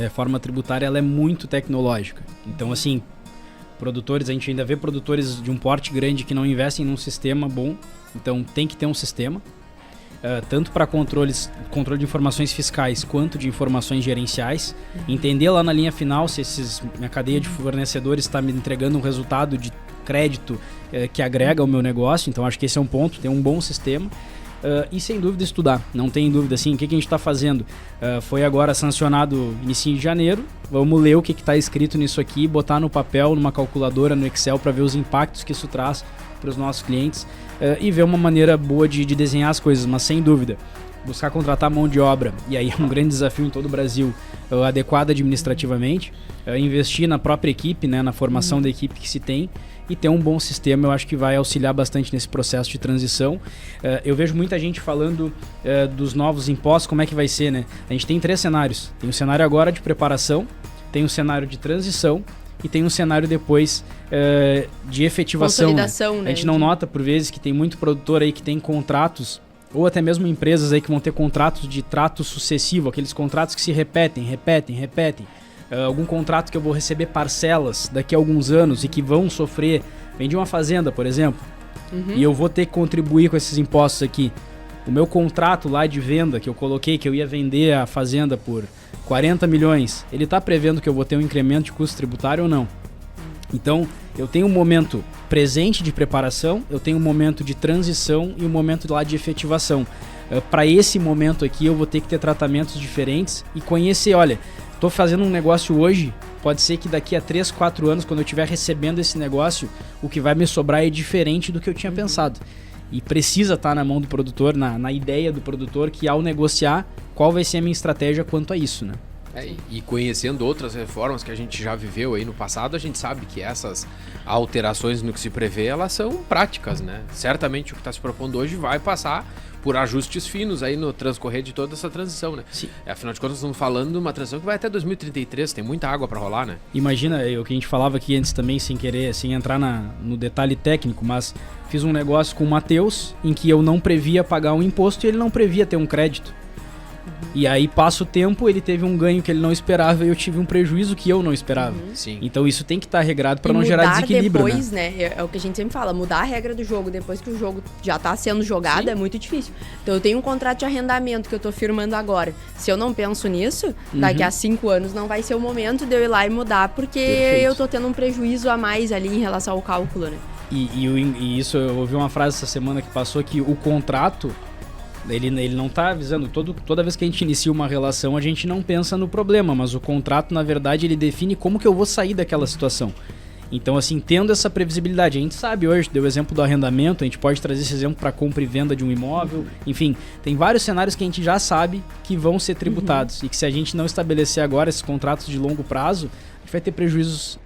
reforma tributária ela é muito tecnológica. Então, assim, produtores, a gente ainda vê produtores de um porte grande que não investem num sistema bom. Então, tem que ter um sistema, tanto para controle de informações fiscais quanto de informações gerenciais. Entender lá na linha final se minha cadeia de fornecedores está me entregando um resultado de crédito que agrega ao meu negócio. Então, acho que esse é um ponto, ter um bom sistema. E sem dúvida estudar, não tem dúvida assim, o que a gente está fazendo? Foi agora sancionado início de janeiro, vamos ler o que está escrito nisso aqui, botar no papel, numa calculadora, no Excel, para ver os impactos que isso traz para os nossos clientes e ver uma maneira boa de desenhar as coisas, mas sem dúvida, buscar contratar mão de obra, e aí é um grande desafio em todo o Brasil, adequada administrativamente, investir na própria equipe, né, na formação da equipe que se tem, e ter um bom sistema, eu acho que vai auxiliar bastante nesse processo de transição. Eu vejo muita gente falando dos novos impostos, como é que vai ser, né? A gente tem 3 cenários. Tem um cenário agora de preparação, tem um cenário de transição e tem um cenário depois de efetivação. Consolidação, né? A gente não nota, por vezes, que tem muito produtor aí que tem contratos, ou até mesmo empresas aí que vão ter contratos de trato sucessivo, aqueles contratos que se repetem. Algum contrato que eu vou receber parcelas daqui a alguns anos e que vão sofrer, vendi uma fazenda, por exemplo, e eu vou ter que contribuir com esses impostos aqui. O meu contrato lá de venda que eu coloquei, que eu ia vender a fazenda por 40 milhões, ele está prevendo que eu vou ter um incremento de custo tributário ou não? Então, eu tenho um momento presente de preparação, eu tenho um momento de transição e um momento lá de efetivação. Para esse momento aqui, eu vou ter que ter tratamentos diferentes e conhecer, olha, estou fazendo um negócio hoje, pode ser que daqui a 3, 4 anos, quando eu estiver recebendo esse negócio, o que vai me sobrar é diferente do que eu tinha pensado. E precisa estar na mão do produtor, na ideia do produtor, que ao negociar, qual vai ser a minha estratégia quanto a isso, né? E conhecendo outras reformas que a gente já viveu aí no passado, a gente sabe que essas alterações no que se prevê, elas são práticas, né? Certamente o que está se propondo hoje vai passar por ajustes finos aí no transcorrer de toda essa transição, né? Sim. Afinal de contas, estamos falando de uma transição que vai até 2033, tem muita água para rolar, né? Imagina, o que a gente falava aqui antes também, sem querer, sem entrar no detalhe técnico, mas fiz um negócio com o Matheus em que eu não previa pagar um imposto e ele não previa ter um crédito. E aí passa o tempo, ele teve um ganho que ele não esperava e eu tive um prejuízo que eu não esperava. Sim. Então isso tem que estar regrado para não gerar desequilíbrio, depois, né? É o que a gente sempre fala, mudar a regra do jogo depois que o jogo já está sendo jogado. Sim. É muito difícil. Então eu tenho um contrato de arrendamento que eu estou firmando agora. Se eu não penso nisso, daqui a 5 anos não vai ser o momento de eu ir lá e mudar, porque eu estou tendo um prejuízo a mais ali em relação ao cálculo, né? E isso, eu ouvi uma frase essa semana que passou que o contrato, ele não está avisando, toda vez que a gente inicia uma relação, a gente não pensa no problema, mas o contrato, na verdade, ele define como que eu vou sair daquela situação. Então, assim, tendo essa previsibilidade, a gente sabe hoje, deu o exemplo do arrendamento, a gente pode trazer esse exemplo para compra e venda de um imóvel, enfim, tem vários cenários que a gente já sabe que vão ser tributados e que se a gente não estabelecer agora esses contratos de longo prazo, a gente vai ter prejuízos